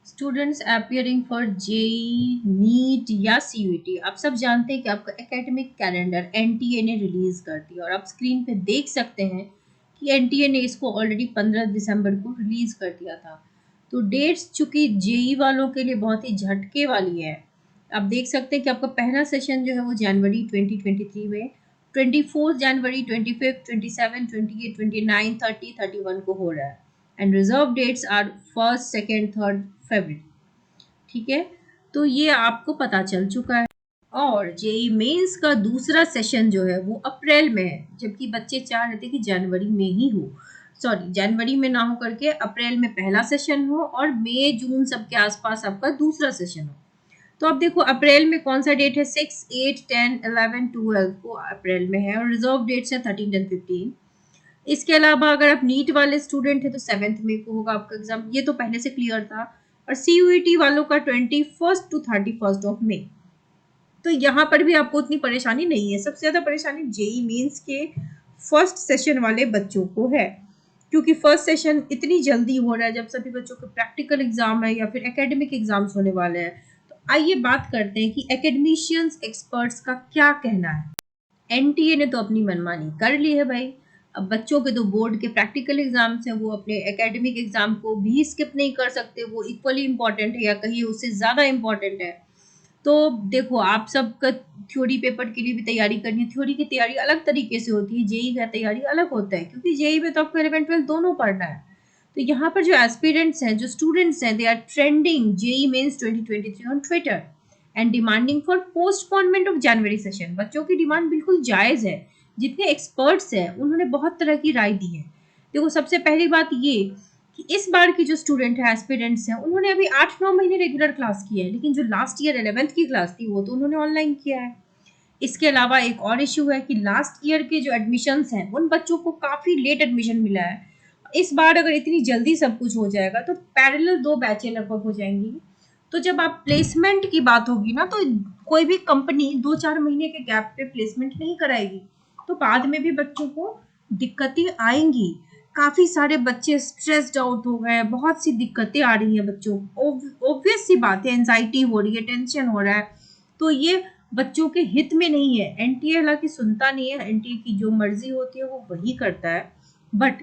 Students appearing for JEE NEET या CUET, आप सब जानते हैं कि आपका एकेडमिक कैलेंडर एनटीए ने रिलीज कर दिया और आप स्क्रीन पे देख सकते हैं कि एनटीए ने इसको ऑलरेडी 15 दिसंबर को रिलीज कर दिया था। तो डेट्स चूंकि जेई वालों के लिए बहुत ही झटके वाली है। आप देख सकते हैं कि आपका पहला सेशन जो है वो जनवरी 2023 में 24 जनवरी, 25, 27, 28, 29, 30, 31 को हो रहा है and reserve dates are first, second, third February. ठीक है, तो ये आपको पता चल चुका है। और जेई मेंस का दूसरा सेशन जो है वो अप्रैल में है, जबकि बच्चे चाह रहे थे कि जनवरी में ही हो। सॉरी, जनवरी में ना हो करके अप्रैल में पहला सेशन हो और मई जून सबके आसपास आपका दूसरा सेशन हो। तो आप देखो अप्रैल में कौन सा डेट है, 6, 8, 10, 11, 12 को अप्रैल में है और रिजर्व डेट्स है 13 एंड 15। इसके अलावा अगर आप नीट वाले स्टूडेंट हैं तो 7 मई को होगा आपका एग्जाम, ये तो पहले से क्लियर था। और सीयूईटी वालों का 21 टू 31 ऑफ मई। तो यहाँ पर भी आपको उतनी परेशानी नहीं है। सबसे ज्यादा परेशानी जेई मेंस के फर्स्ट सेशन वाले बच्चों को है, क्योंकि फर्स्ट सेशन इतनी जल्दी हो रहा है जब सभी बच्चों के प्रैक्टिकल एग्जाम है या फिर एकेडमिक एग्जाम्स होने वाले हैं। तो आइए बात करते हैं कि एकेडमिशियंस एक्सपर्ट्स का क्या कहना है। एनटीए ने तो अपनी मनमानी कर ली है भाई। अब बच्चों के तो बोर्ड के प्रैक्टिकल एग्जाम्स हैं, वो अपने एकेडमिक एग्जाम को भी स्किप नहीं कर सकते, वो इक्वली इम्पॉर्टेंट है या कहीं उससे ज़्यादा इम्पॉर्टेंट है। तो देखो, आप सबका थ्योरी पेपर के लिए भी तैयारी करनी है। थ्योरी की तैयारी अलग तरीके से होती है, जेई का तैयारी अलग होता है, क्योंकि जेई में तो आपको 11-12 दोनों पढ़ना है। तो यहाँ पर जो एस्पिरेंट्स हैं, जो स्टूडेंट्स हैं, they are trending JEE Mains 2023 on Twitter and demanding for postponement of January session. बच्चों की डिमांड बिल्कुल जायज है। जितने एक्सपर्ट्स हैं उन्होंने बहुत तरह की राय दी है। देखो, सबसे पहली बात ये कि इस बार की जो स्टूडेंट है, एस्पिरेंट्स हैं, उन्होंने अभी 8-9 महीने रेगुलर क्लास की है, लेकिन जो लास्ट ईयर 11th की क्लास थी वो तो उन्होंने ऑनलाइन किया है। इसके अलावा एक और इशू है कि लास्ट ईयर के जो एडमिशन्स हैं उन बच्चों को काफ़ी लेट एडमिशन मिला है। इस बार अगर इतनी जल्दी सब कुछ हो जाएगा तो पैरेलल 2 बैचें लगभग हो जाएंगी। तो जब आप प्लेसमेंट की बात होगी ना, तो कोई भी कंपनी 2-4 महीने के गैप पे प्लेसमेंट नहीं कराएगी, तो बाद में भी बच्चों को दिक्कतें आएंगी। काफी सारे बच्चे स्ट्रेस्ड आउट हो गए, बहुत सी दिक्कतें आ रही हैं बच्चों को। ऑब्वियस सी बात है, एंजाइटी हो रही है, टेंशन हो रहा है। तो ये बच्चों के हित में नहीं है। एनटीए हालांकि सुनता नहीं है, एनटीए की जो मर्जी होती है वो वही करता है। बट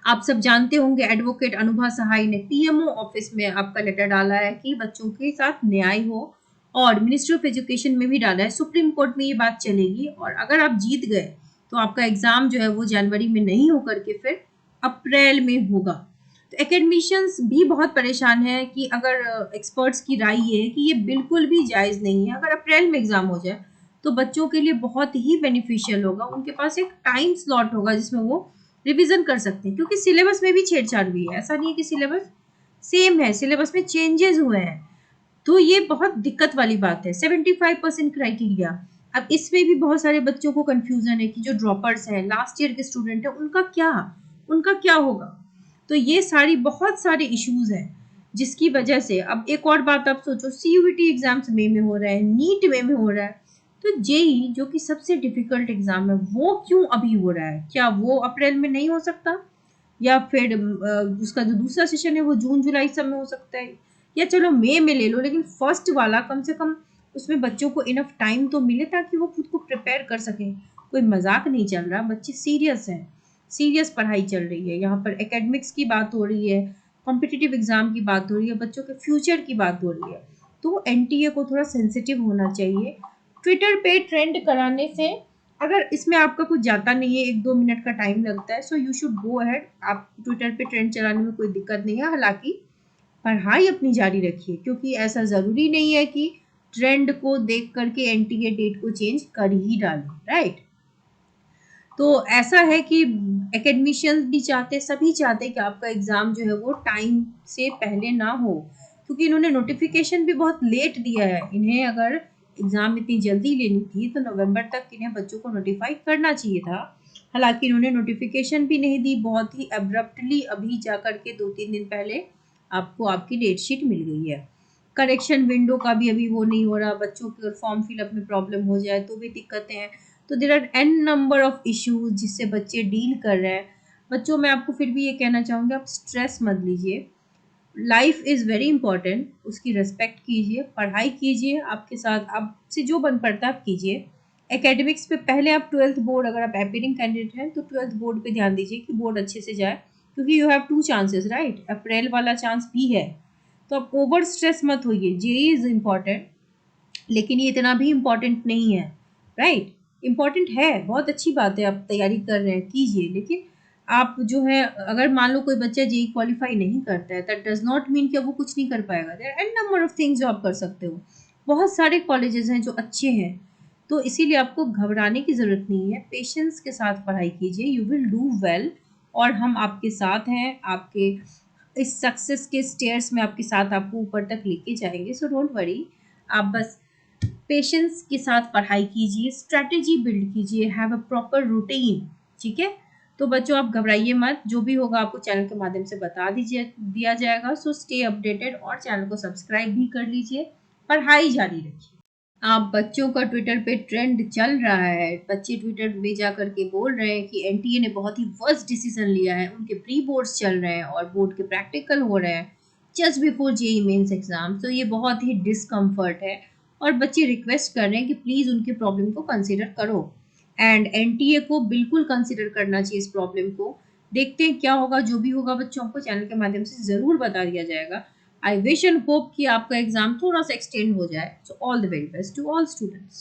आप सब जानते होंगे, एडवोकेट अनुभा सहाय ने पीएमओ ऑफिस में आपका लेटर डाला है कि बच्चों के साथ न्याय हो, और मिनिस्ट्री ऑफ एजुकेशन में भी डाला है। सुप्रीम कोर्ट में ये बात चलेगी और अगर आप जीत गए तो आपका एग्जाम जो है वो जनवरी में नहीं होकर के फिर अप्रैल में होगा। तो एकेडमिशियंस भी बहुत परेशान है कि अगर एक्सपर्ट्स की राय ये है कि ये बिल्कुल भी जायज़ नहीं है। अगर अप्रैल में एग्जाम हो जाए तो बच्चों के लिए बहुत ही बेनिफिशियल होगा, उनके पास एक टाइम स्लॉट होगा जिसमें वो रिवीजन कर सकते हैं, क्योंकि सिलेबस में भी छेड़छाड़ हुई है। ऐसा नहीं है कि सिलेबस सेम है, सिलेबस में चेंजेस हुए हैं। तो ये बहुत दिक्कत वाली बात है। 75% क्राइटेरिया, अब इसमें भी बहुत सारे बच्चों को कंफ्यूजन है कि जो ड्रॉपर्स हैं, लास्ट ईयर के स्टूडेंट हैं, उनका क्या होगा। तो ये सारी बहुत सारे इश्यूज हैं जिसकी वजह से अब एक और बात आप सोचो, सीयूईटी एग्जाम्स मई में हो रहा है, नीट मई में हो रहा है, तो जेई जो कि सबसे डिफिकल्ट एग्जाम है वो क्यों अभी हो रहा है? क्या वो अप्रैल में नहीं हो सकता? या फिर उसका जो दूसरा सेशन है वो जून जुलाई सब में हो सकता है, या चलो मई में ले लो, लेकिन फर्स्ट वाला कम से कम उसमें बच्चों को इनफ टाइम तो मिले ताकि वो खुद को प्रिपेयर कर सकें। कोई मजाक नहीं चल रहा, बच्चे सीरियस हैं, सीरियस पढ़ाई चल रही है। यहाँ पर एकेडमिक्स की बात हो रही है, कॉम्पिटिटिव एग्जाम की बात हो रही है, बच्चों के फ्यूचर की बात हो रही है। तो एनटीए को थोड़ा सेंसिटिव होना चाहिए। ट्विटर पे ट्रेंड कराने से अगर इसमें आपका कुछ जाता नहीं है, 1-2 मिनट का टाइम लगता है, so you should go ahead. आप ट्विटर पे ट्रेंड चलाने में कोई दिक्कत नहीं है। हालांकि पढ़ाई अपनी जारी रखिए, क्योंकि ऐसा ज़रूरी नहीं है कि ट्रेंड को देख करके एनटीए डेट को चेंज कर ही डालें, राइट। तो ऐसा है कि एकेडमिशियंस भी चाहते, सभी चाहते हैं कि आपका एग्ज़ाम जो है वो टाइम से पहले ना हो, क्योंकि इन्होंने नोटिफिकेशन भी बहुत लेट दिया है। इन्हें अगर एग्ज़ाम इतनी जल्दी लेनी थी तो नवंबर तक इन्हें बच्चों को नोटिफाई करना चाहिए था। हालांकि इन्होंने नोटिफिकेशन भी नहीं दी, बहुत ही अब्रप्टली अभी जा कर के 2-3 दिन पहले आपको आपकी डेट शीट मिल गई है। करेक्शन विंडो का भी अभी वो नहीं हो रहा, बच्चों के फॉर्म फिलअप में प्रॉब्लम हो जाए तो भी दिक्कतें हैं। तो there are an number of issues जिससे बच्चे डील कर रहे हैं। बच्चों, मैं आपको फिर भी ये कहना चाहूँगी, आप स्ट्रेस मत लीजिए। लाइफ इज़ वेरी इंपॉर्टेंट, उसकी रिस्पेक्ट कीजिए, पढ़ाई कीजिए, आपके साथ आपसे जो बन पड़ता है आप कीजिए। एकेडमिक्स पे पहले आप 12th बोर्ड, अगर आप एपीयरिंग कैंडिडेट हैं तो 12th बोर्ड पे ध्यान दीजिए कि बोर्ड अच्छे से जाए, क्योंकि यू हैव 2 चांसेस राइट, अप्रैल वाला चांस भी है। तो आप ओवर स्ट्रेस मत होइए, जेईई इज़ इम्पॉर्टेंट लेकिन ये इतना भी इम्पोर्टेंट नहीं है, राइट? इम्पोर्टेंट है, बहुत अच्छी बात है, आप तैयारी कर रहे हैं, कीजिए, लेकिन आप जो है, अगर मान लो कोई बच्चा जेईई क्वालिफाई नहीं करता है, दैट डज़ नॉट मीन कि वो कुछ नहीं कर पाएगा। There are an number of things जो आप कर सकते हो। बहुत सारे कॉलेजेस हैं जो अच्छे हैं, तो इसीलिए आपको घबराने की ज़रूरत नहीं है, पेशेंस के साथ पढ़ाई कीजिए, यू विल डू वेल, और हम आपके साथ हैं, आपके इस सक्सेस के स्टेयर्स में आपके साथ आपको ऊपर तक लेके जाएँगे, सो डोंट वरी। आप बस पेशेंस के साथ पढ़ाई कीजिए, स्ट्रैटेजी बिल्ड कीजिए, हैव अ प्रॉपर रूटीन, ठीक है? तो बच्चों आप घबराइए मत, जो भी होगा आपको चैनल के माध्यम से बता दिया जाएगा। सो स्टे अपडेटेड और चैनल को सब्सक्राइब भी कर लीजिए, पढ़ाई जारी रखिए। आप बच्चों का ट्विटर पे ट्रेंड चल रहा है, बच्चे ट्विटर में जा करके बोल रहे हैं कि एनटीए ने बहुत ही वर्स्ट डिसीजन लिया है, उनके प्री बोर्ड्स चल रहे हैं और बोर्ड के प्रैक्टिकल हो रहे हैं just before JEE Mains exam. तो ये बहुत ही डिसकम्फर्ट है और बच्चे रिक्वेस्ट कर रहे हैं कि प्लीज़ उनके प्रॉब्लम को कंसिडर करो, एंड एनटीए को बिल्कुल कंसिडर करना चाहिए इस प्रॉब्लम को। देखते हैं क्या होगा, जो भी होगा बच्चों को चैनल के माध्यम से ज़रूर बता दिया जाएगा। I wish and hope कि आपका एग्जाम थोड़ा सा एक्सटेंड हो जाए। So all the very best to all students.